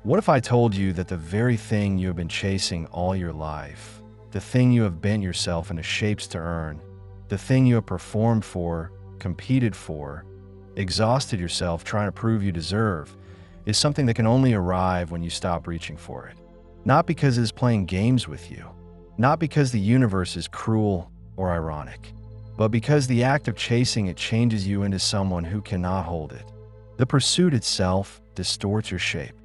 What if I told you that the very thing you have been chasing all your life, the thing you have bent yourself into shapes to earn, the thing you have performed for, competed for, exhausted yourself trying to prove you deserve, is something that can only arrive when you stop reaching for it? Not because it is playing games with you, not because the universe is cruel or ironic, but because the act of chasing it changes you into someone who cannot hold it. The pursuit itself distorts your shape.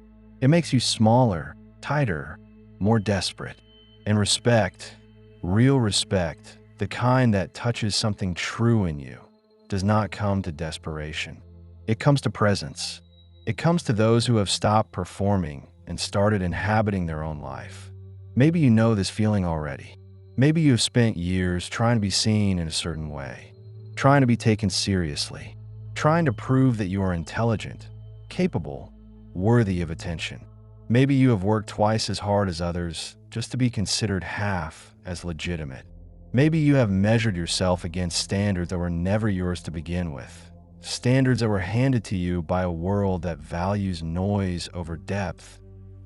It makes you smaller, tighter, more desperate. And respect, real respect, the kind that touches something true in you, does not come to desperation. It comes to presence. It comes to those who have stopped performing and started inhabiting their own life. Maybe you know this feeling already. Maybe you have spent years trying to be seen in a certain way, trying to be taken seriously, trying to prove that you are intelligent, capable, worthy of attention. Maybe you have worked twice as hard as others just to be considered half as legitimate. Maybe you have measured yourself against standards that were never yours to begin with, standards that were handed to you by a world that values noise over depth,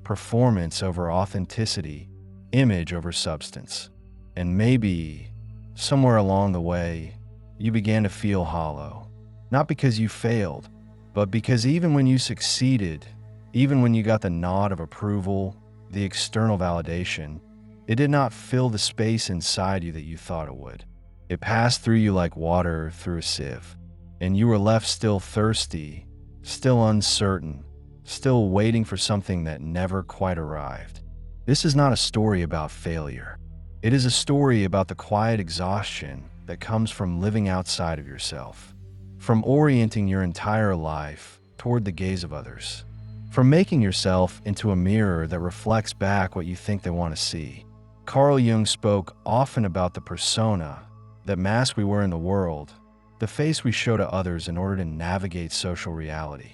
performance over authenticity, image over substance. And maybe, somewhere along the way, you began to feel hollow, not because you failed, but because even when you succeeded, even when you got the nod of approval, the external validation, it did not fill the space inside you that you thought it would. It passed through you like water through a sieve, and you were left still thirsty, still uncertain, still waiting for something that never quite arrived. This is not a story about failure. It is a story about the quiet exhaustion that comes from living outside of yourself, from orienting your entire life toward the gaze of others, from making yourself into a mirror that reflects back what you think they want to see. Carl Jung spoke often about the persona, that mask we wear in the world, the face we show to others in order to navigate social reality.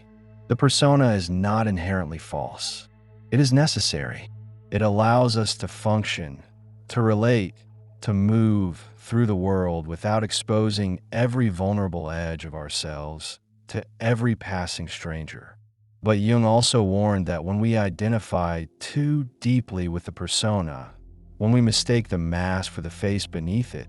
The persona is not inherently false. It is necessary. It allows us to function, to relate, to move through the world without exposing every vulnerable edge of ourselves to every passing stranger. But Jung also warned that when we identify too deeply with the persona, when we mistake the mask for the face beneath it,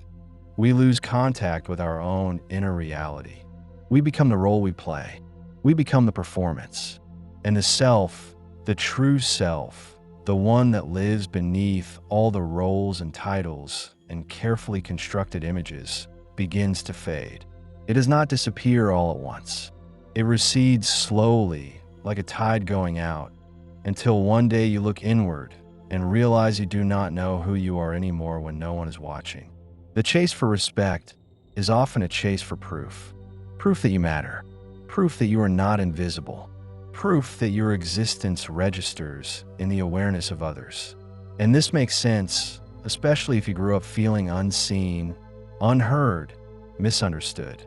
we lose contact with our own inner reality. We become the role we play. We become the performance. And the self, the true self, the one that lives beneath all the roles and titles and carefully constructed images, begins to fade. It does not disappear all at once. It recedes slowly, like a tide going out, until one day you look inward and realize you do not know who you are anymore when no one is watching. The chase for respect is often a chase for proof. Proof that you matter. Proof that you are not invisible. Proof that your existence registers in the awareness of others. And this makes sense, especially if you grew up feeling unseen, unheard, misunderstood.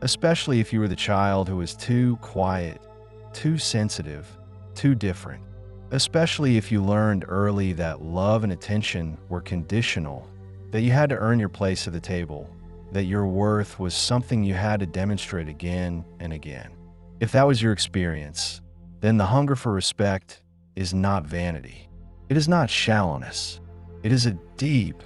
Especially if you were the child who was too quiet, too sensitive, too different. Especially if you learned early that love and attention were conditional, that you had to earn your place at the table, that your worth was something you had to demonstrate again and again. If that was your experience, then the hunger for respect is not vanity. It is not shallowness. It is a deep,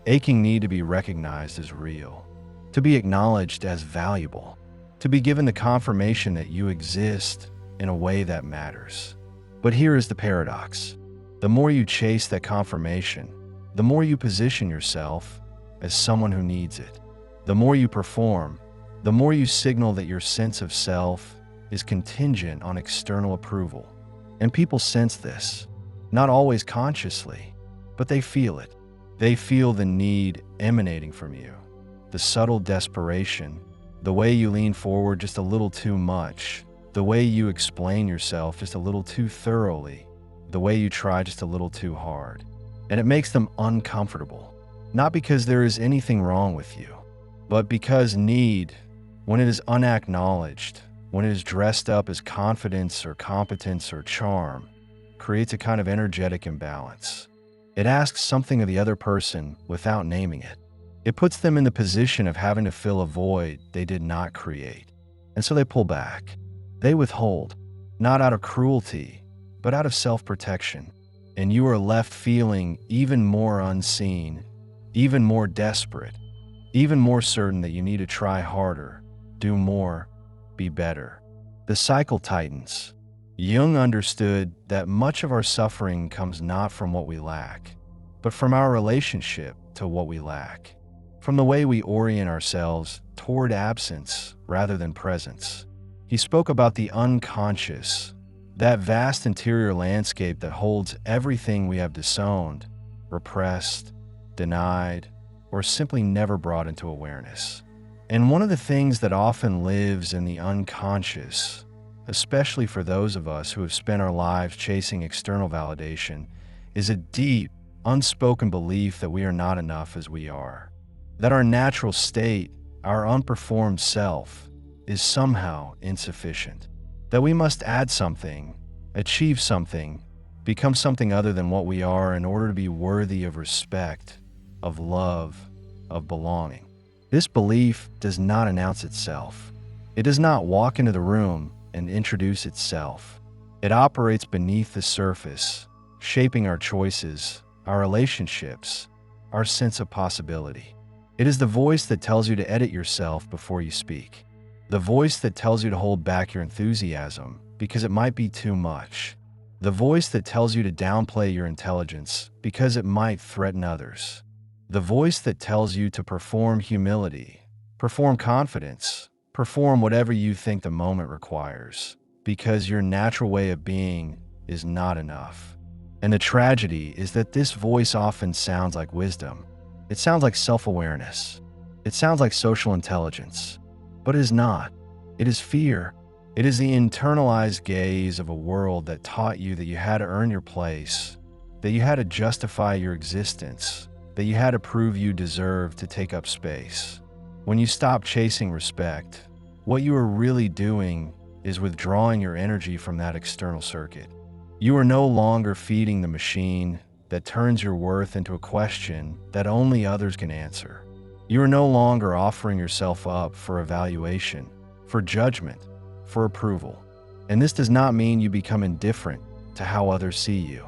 aching need to be recognized as real, to be acknowledged as valuable, to be given the confirmation that you exist in a way that matters. But here is the paradox. The more you chase that confirmation, the more you position yourself as someone who needs it. The more you perform, the more you signal that your sense of self is contingent on external approval. And people sense this, not always consciously, but they feel it. They feel the need emanating from you, the subtle desperation, the way you lean forward just a little too much, the way you explain yourself just a little too thoroughly, the way you try just a little too hard. And it makes them uncomfortable, not because there is anything wrong with you, but because need, when it is unacknowledged, when it is dressed up as confidence or competence or charm, creates a kind of energetic imbalance. It asks something of the other person without naming it. It puts them in the position of having to fill a void they did not create. And so they pull back. They withhold, not out of cruelty, but out of self-protection. And you are left feeling even more unseen, even more desperate, even more certain that you need to try harder, do more, be better. The cycle tightens. Jung understood that much of our suffering comes not from what we lack, but from our relationship to what we lack, from the way we orient ourselves toward absence rather than presence. He spoke about the unconscious, that vast interior landscape that holds everything we have disowned, repressed, denied, or simply never brought into awareness. And one of the things that often lives in the unconscious, especially for those of us who have spent our lives chasing external validation, is a deep, unspoken belief that we are not enough as we are. That our natural state, our unperformed self, is somehow insufficient. That we must add something, achieve something, become something other than what we are in order to be worthy of respect, of love, of belonging. This belief does not announce itself. It does not walk into the room and introduce itself. It operates beneath the surface, shaping our choices, our relationships, our sense of possibility. It is the voice that tells you to edit yourself before you speak. The voice that tells you to hold back your enthusiasm because it might be too much. The voice that tells you to downplay your intelligence because it might threaten others. The voice that tells you to perform humility, perform confidence, perform whatever you think the moment requires, because your natural way of being is not enough. And the tragedy is that this voice often sounds like wisdom. It sounds like self-awareness. It sounds like social intelligence. But it is not. It is fear. It is the internalized gaze of a world that taught you that you had to earn your place, that you had to justify your existence, that you had to prove you deserved to take up space. When you stop chasing respect, what you are really doing is withdrawing your energy from that external circuit. You are no longer feeding the machine that turns your worth into a question that only others can answer. You are no longer offering yourself up for evaluation, for judgment, for approval. And this does not mean you become indifferent to how others see you.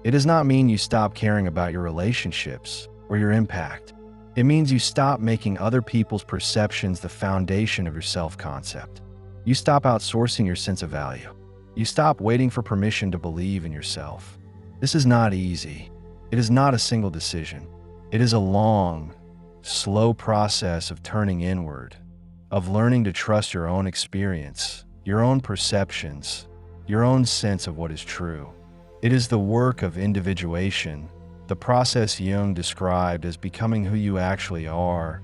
It does not mean you stop caring about your relationships or your impact. It means you stop making other people's perceptions the foundation of your self-concept. You stop outsourcing your sense of value. You stop waiting for permission to believe in yourself. This is not easy. It is not a single decision. It is a long, slow process of turning inward, of learning to trust your own experience, your own perceptions, your own sense of what is true. It is the work of individuation, the process Jung described as becoming who you actually are,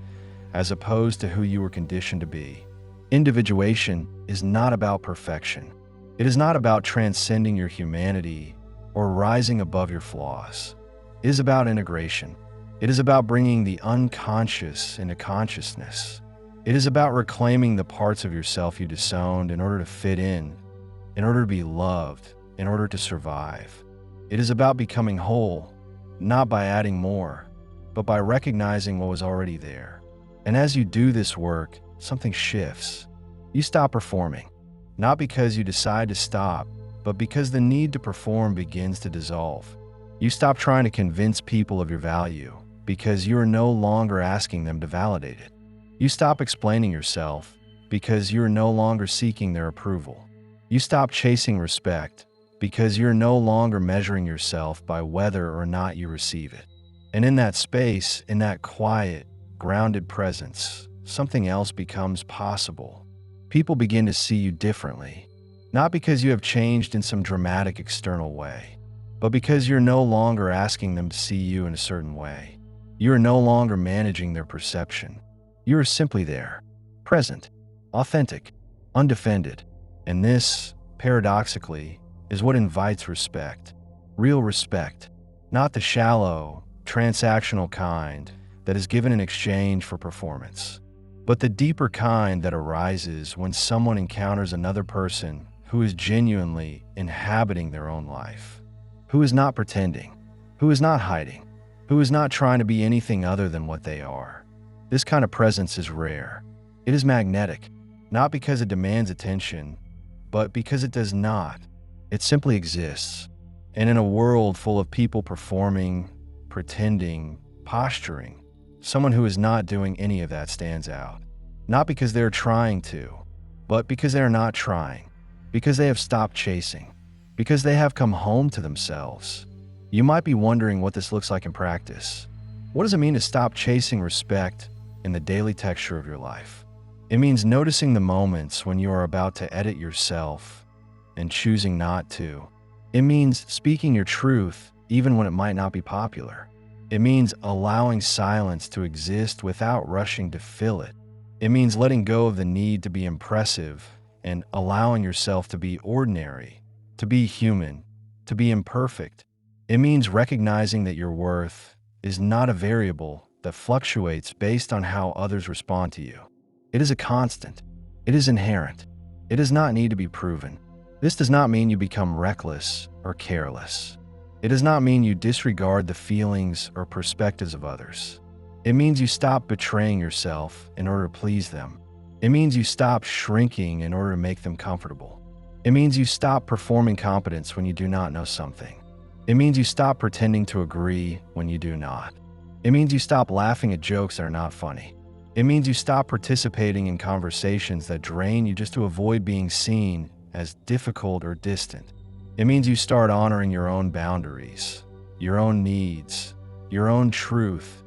as opposed to who you were conditioned to be. Individuation is not about perfection. It is not about transcending your humanity or rising above your flaws. It is about integration. It is about bringing the unconscious into consciousness. It is about reclaiming the parts of yourself you disowned in order to fit in order to be loved, in order to survive. It is about becoming whole, not by adding more, but by recognizing what was already there. And as you do this work, something shifts. You stop performing, not because you decide to stop, but because the need to perform begins to dissolve. You stop trying to convince people of your value because you are no longer asking them to validate it. You stop explaining yourself because you are no longer seeking their approval. You stop chasing respect because you're no longer measuring yourself by whether or not you receive it. And in that space, in that quiet, grounded presence, something else becomes possible. People begin to see you differently, not because you have changed in some dramatic external way, but because you're no longer asking them to see you in a certain way. You are no longer managing their perception. You are simply there, present, authentic, undefended. And this, paradoxically, is what invites respect. Real respect, not the shallow, transactional kind that is given in exchange for performance, but the deeper kind that arises when someone encounters another person who is genuinely inhabiting their own life, who is not pretending, who is not hiding, who is not trying to be anything other than what they are. This kind of presence is rare. It is magnetic, not because it demands attention, but because it does not. It simply exists. And in a world full of people performing, pretending, posturing, someone who is not doing any of that stands out. Not because they're trying to, but because they're not trying. Because they have stopped chasing. Because they have come home to themselves. You might be wondering what this looks like in practice. What does it mean to stop chasing respect in the daily texture of your life? It means noticing the moments when you are about to edit yourself and choosing not to. It means speaking your truth even when it might not be popular. It means allowing silence to exist without rushing to fill it. It means letting go of the need to be impressive and allowing yourself to be ordinary, to be human, to be imperfect. It means recognizing that your worth is not a variable that fluctuates based on how others respond to you. It is a constant. It is inherent. It does not need to be proven. This does not mean you become reckless or careless. It does not mean you disregard the feelings or perspectives of others. It means you stop betraying yourself in order to please them. It means you stop shrinking in order to make them comfortable. It means you stop performing competence when you do not know something. It means you stop pretending to agree when you do not. It means you stop laughing at jokes that are not funny. It means you stop participating in conversations that drain you just to avoid being seen as difficult or distant. It means you start honoring your own boundaries, your own needs, your own truth,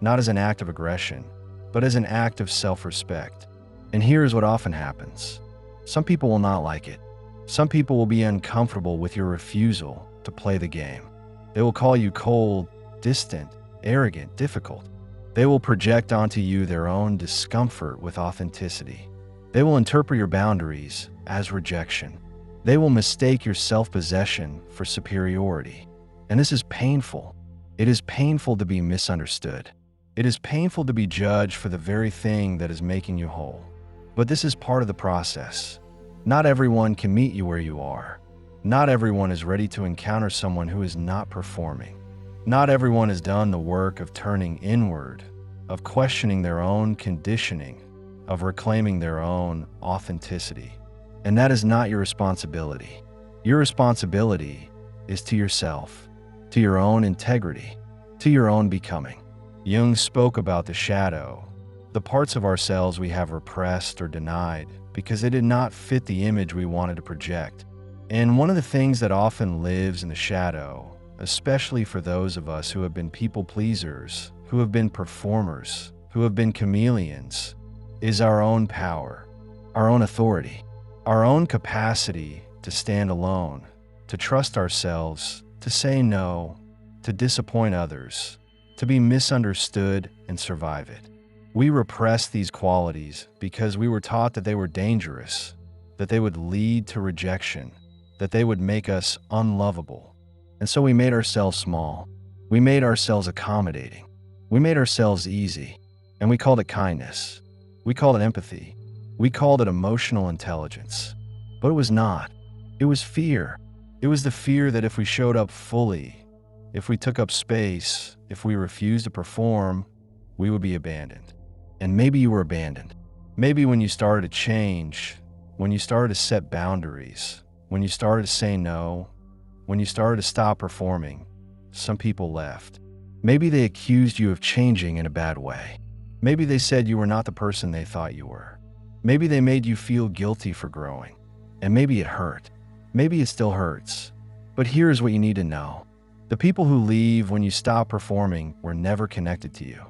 not as an act of aggression, but as an act of self-respect. And here's what often happens. Some people will not like it. Some people will be uncomfortable with your refusal to play the game. They will call you cold, distant, arrogant, difficult. They will project onto you their own discomfort with authenticity. They will interpret your boundaries as rejection. They will mistake your self-possession for superiority. And this is painful. It is painful to be misunderstood. It is painful to be judged for the very thing that is making you whole. But this is part of the process. Not everyone can meet you where you are. Not everyone is ready to encounter someone who is not performing. Not everyone has done the work of turning inward, of questioning their own conditioning, of reclaiming their own authenticity. And that is not your responsibility. Your responsibility is to yourself, to your own integrity, to your own becoming. Jung spoke about the shadow, the parts of ourselves we have repressed or denied because they did not fit the image we wanted to project. And one of the things that often lives in the shadow, especially for those of us who have been people pleasers, who have been performers, who have been chameleons, is our own power, our own authority, our own capacity to stand alone, to trust ourselves, to say no, to disappoint others, to be misunderstood and survive it. We repress these qualities because we were taught that they were dangerous, that they would lead to rejection, that they would make us unlovable. And so we made ourselves small. We made ourselves accommodating. We made ourselves easy. And we called it kindness. We called it empathy. We called it emotional intelligence. But it was not. It was fear. It was the fear that if we showed up fully, if we took up space, if we refused to perform, we would be abandoned. And maybe you were abandoned. Maybe when you started to change, when you started to set boundaries, when you started to say no, when you started to stop performing, some people left. Maybe they accused you of changing in a bad way. Maybe they said you were not the person they thought you were. Maybe they made you feel guilty for growing. And maybe it hurt. Maybe it still hurts. But here's what you need to know. The people who leave when you stop performing were never connected to you.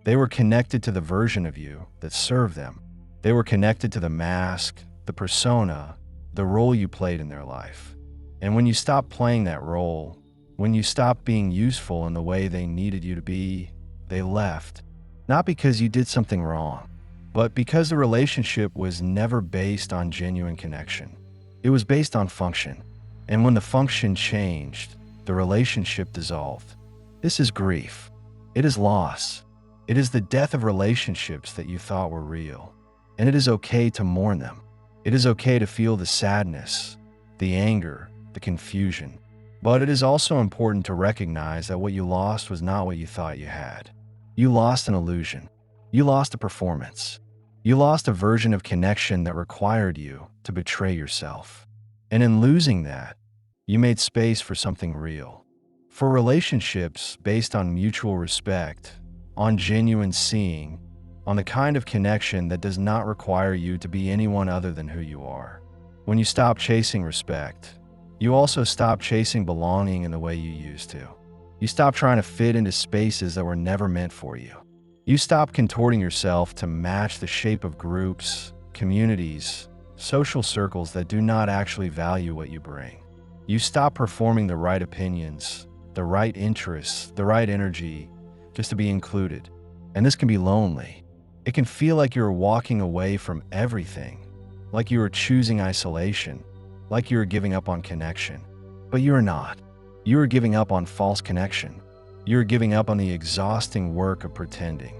They were connected to the version of you that served them. They were connected to the mask, the persona, the role you played in their life. And when you stopped playing that role, when you stopped being useful in the way they needed you to be, they left. Not because you did something wrong, but because the relationship was never based on genuine connection. It was based on function. And when the function changed, the relationship dissolved. This is grief. It is loss. It is the death of relationships that you thought were real. And it is okay to mourn them. It is okay to feel the sadness, the anger, the confusion. But it is also important to recognize that what you lost was not what you thought you had. You lost an illusion. You lost a performance. You lost a version of connection that required you to betray yourself. And in losing that, You made space for something real. For relationships based on mutual respect, on genuine seeing, on the kind of connection that does not require you to be anyone other than who you are. When you stop chasing respect, you also stop chasing belonging in the way you used to. You stop trying to fit into spaces that were never meant for you. You stop contorting yourself to match the shape of groups, communities, social circles that do not actually value what you bring. You stop performing the right opinions, the right interests, the right energy, just to be included. And this can be lonely. It can feel like you're walking away from everything, like you are choosing isolation, like you are giving up on connection. But you are not. You are giving up on false connection. You are giving up on the exhausting work of pretending.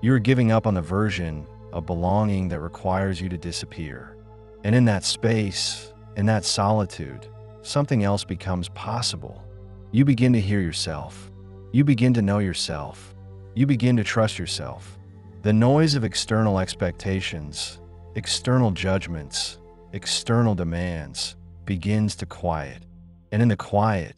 You are giving up on the version of belonging that requires you to disappear. And in that space, in that solitude, something else becomes possible. You begin to hear yourself. You begin to know yourself. You begin to trust yourself. The noise of external expectations, external judgments, external demands begins to quiet. And in the quiet,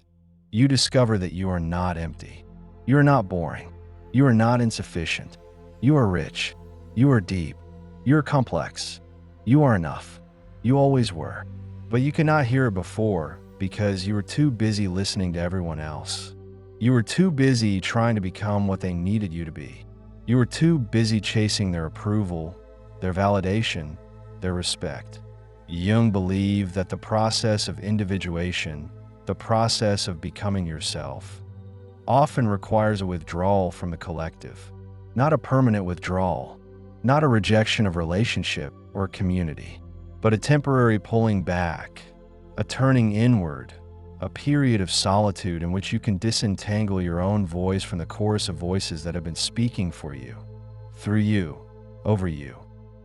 you discover that you are not empty. You are not boring. You are not insufficient. You are rich. You are deep. You are complex. You are enough. You always were. But you could not hear it before because you were too busy listening to everyone else. You were too busy trying to become what they needed you to be. You were too busy chasing their approval, their validation, their respect. Jung believed that the process of individuation, the process of becoming yourself, often requires a withdrawal from the collective. Not a permanent withdrawal, not a rejection of relationship or community, but a temporary pulling back, a turning inward, a period of solitude in which you can disentangle your own voice from the chorus of voices that have been speaking for you, through you, over you.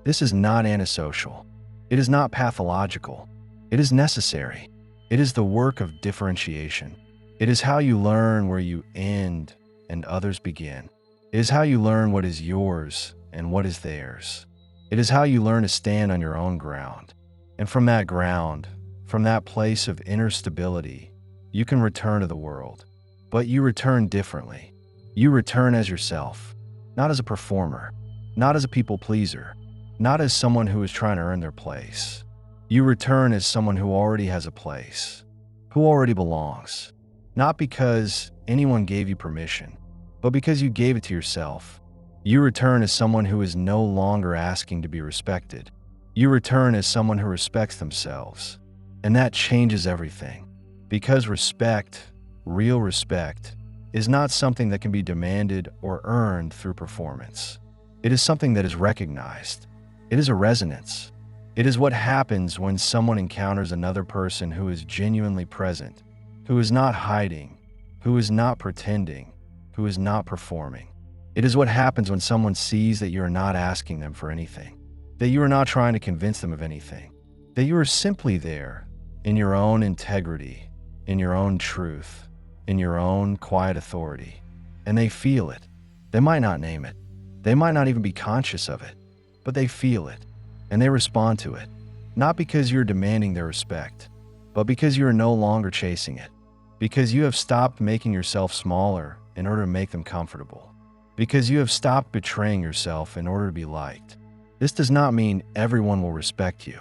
This is not antisocial. It is not pathological. It is necessary. It is the work of differentiation. It is how you learn where you end and others begin. It is how you learn what is yours and what is theirs. It is how you learn to stand on your own ground. And from that ground, from that place of inner stability, you can return to the world. But you return differently. You return as yourself, not as a performer, not as a people pleaser, not as someone who is trying to earn their place. You return as someone who already has a place, who already belongs, not because anyone gave you permission, but because you gave it to yourself. You return as someone who is no longer asking to be respected. You return as someone who respects themselves. And that changes everything. Because respect, real respect, is not something that can be demanded or earned through performance. It is something that is recognized. It is a resonance. It is what happens when someone encounters another person who is genuinely present, who is not hiding, who is not pretending, who is not performing. It is what happens when someone sees that you are not asking them for anything, that you are not trying to convince them of anything, that you are simply there in your own integrity, in your own truth, in your own quiet authority. And they feel it. They might not name it. They might not even be conscious of it, but they feel it, and they respond to it, not because you're demanding their respect, but because you are no longer chasing it, because you have stopped making yourself smaller in order to make them comfortable, because you have stopped betraying yourself in order to be liked. This does not mean everyone will respect you.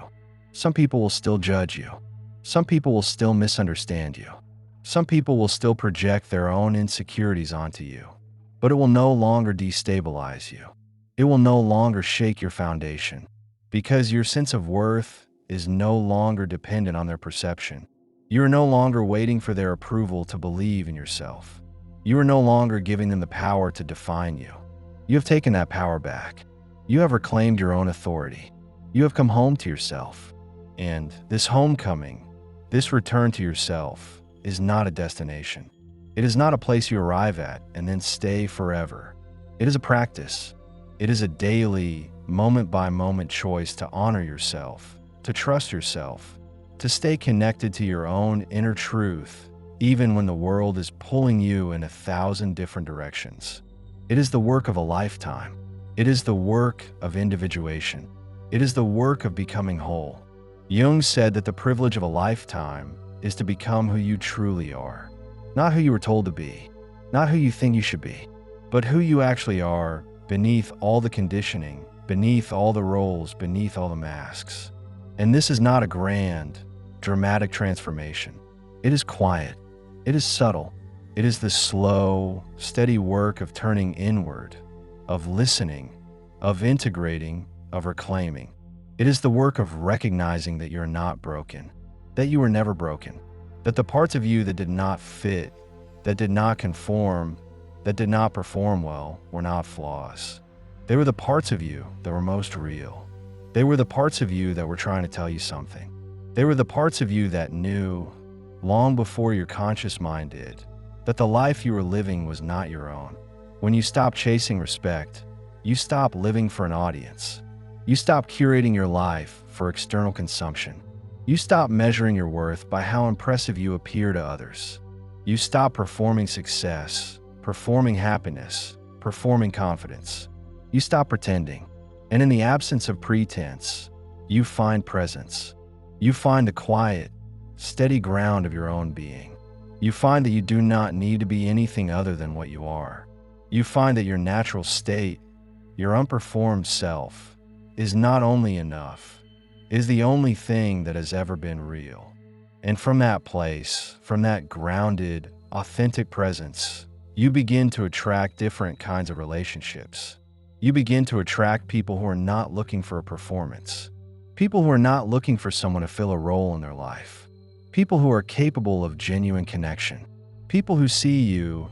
Some people will still judge you. Some people will still misunderstand you. Some people will still project their own insecurities onto you, but it will no longer destabilize you. It will no longer shake your foundation, because your sense of worth is no longer dependent on their perception. You are no longer waiting for their approval to believe in yourself. You are no longer giving them the power to define you. You have taken that power back. You have reclaimed your own authority. You have come home to yourself. And this homecoming, this return to yourself, is not a destination. It is not a place you arrive at and then stay forever. It is a practice. It is a daily, moment-by-moment choice to honor yourself, to trust yourself, to stay connected to your own inner truth, even when the world is pulling you in 1,000 different directions. It is the work of a lifetime. It is the work of individuation. It is the work of becoming whole. Jung said that the privilege of a lifetime is to become who you truly are. Not who you were told to be, not who you think you should be, but who you actually are beneath all the conditioning, beneath all the roles, beneath all the masks. And this is not a grand, dramatic transformation. It is quiet. It is subtle. It is the slow, steady work of turning inward, of listening, of integrating, of reclaiming. It is the work of recognizing that you're not broken, that you were never broken, that the parts of you that did not fit, that did not conform, that did not perform well, were not flaws. They were the parts of you that were most real. They were the parts of you that were trying to tell you something. They were the parts of you that knew, long before your conscious mind did, that the life you were living was not your own. When you stop chasing respect, you stop living for an audience. You stop curating your life for external consumption. You stop measuring your worth by how impressive you appear to others. You stop performing success, performing happiness, performing confidence. You stop pretending. And in the absence of pretense, you find presence. You find the quiet, steady ground of your own being. You find that you do not need to be anything other than what you are. You find that your natural state, your unperformed self, is not only enough, is the only thing that has ever been real. And from that place, from that grounded, authentic presence, you begin to attract different kinds of relationships. You begin to attract people who are not looking for a performance, people who are not looking for someone to fill a role in their life, people who are capable of genuine connection, people who see you,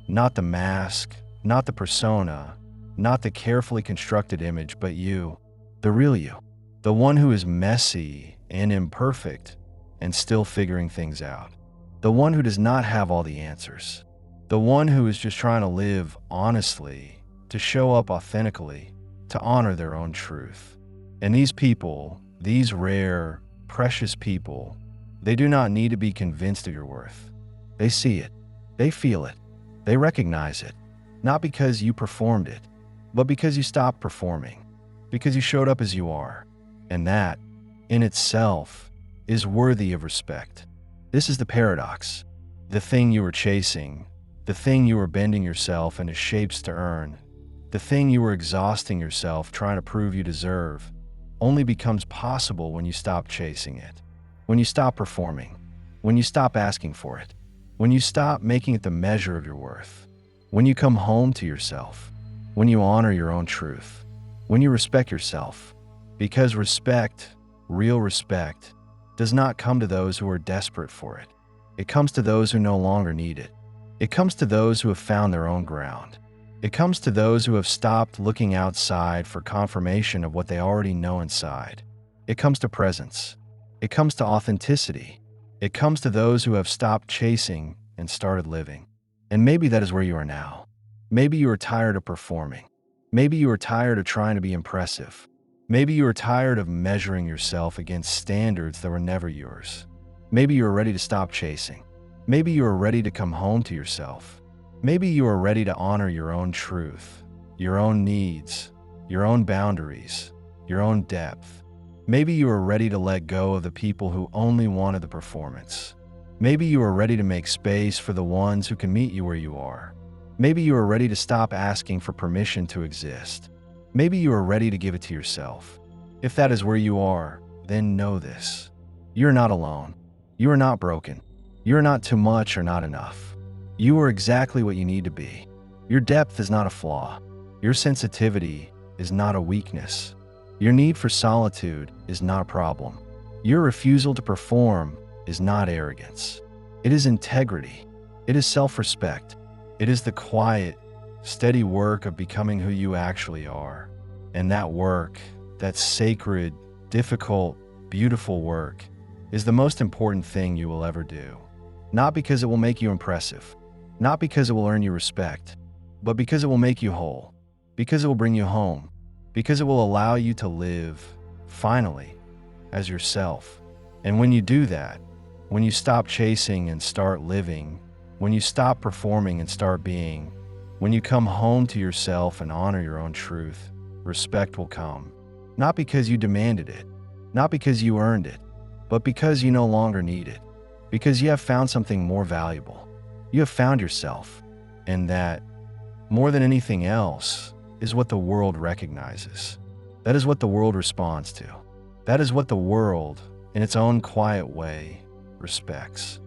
not the mask, not the persona, not the carefully constructed image, but you, the real you, the one who is messy and imperfect and still figuring things out, the one who does not have all the answers, the one who is just trying to live honestly, to show up authentically, to honor their own truth. And these people, these rare, precious people, they do not need to be convinced of your worth. They see it, they feel it, they recognize it, not because you performed it, but because you stopped performing, because you showed up as you are. And that, in itself, is worthy of respect. This is the paradox. The thing you were chasing, the thing you were bending yourself into shapes to earn, the thing you were exhausting yourself trying to prove you deserve, only becomes possible when you stop chasing it, when you stop performing, when you stop asking for it, when you stop making it the measure of your worth, when you come home to yourself, when you honor your own truth, when you respect yourself. Because respect, real respect, does not come to those who are desperate for it. It comes to those who no longer need it. It comes to those who have found their own ground. It comes to those who have stopped looking outside for confirmation of what they already know inside. It comes to presence. It comes to authenticity. It comes to those who have stopped chasing and started living. And maybe that is where you are now. Maybe you are tired of performing. Maybe you are tired of trying to be impressive. Maybe you are tired of measuring yourself against standards that were never yours. Maybe you are ready to stop chasing. Maybe you are ready to come home to yourself. Maybe you are ready to honor your own truth, your own needs, your own boundaries, your own depth. Maybe you are ready to let go of the people who only wanted the performance. Maybe you are ready to make space for the ones who can meet you where you are. Maybe you are ready to stop asking for permission to exist. Maybe you are ready to give it to yourself. If that is where you are, then know this. You are not alone. You are not broken. You are not too much or not enough. You are exactly what you need to be. Your depth is not a flaw. Your sensitivity is not a weakness. Your need for solitude is not a problem. Your refusal to perform is not arrogance. It is integrity. It is self-respect. It is the quiet, steady work of becoming who you actually are. And that work, that sacred, difficult, beautiful work, is the most important thing you will ever do. Not because it will make you impressive, not because it will earn you respect, but because it will make you whole, because it will bring you home, because it will allow you to live, finally, as yourself. And when you do that, when you stop chasing and start living, when you stop performing and start being, when you come home to yourself and honor your own truth, respect will come. Not because you demanded it, not because you earned it, but because you no longer need it. because you have found something more valuable. You have found yourself, and that, more than anything else, is what the world recognizes. That is what the world responds to. That is what the world, in its own quiet way, respects.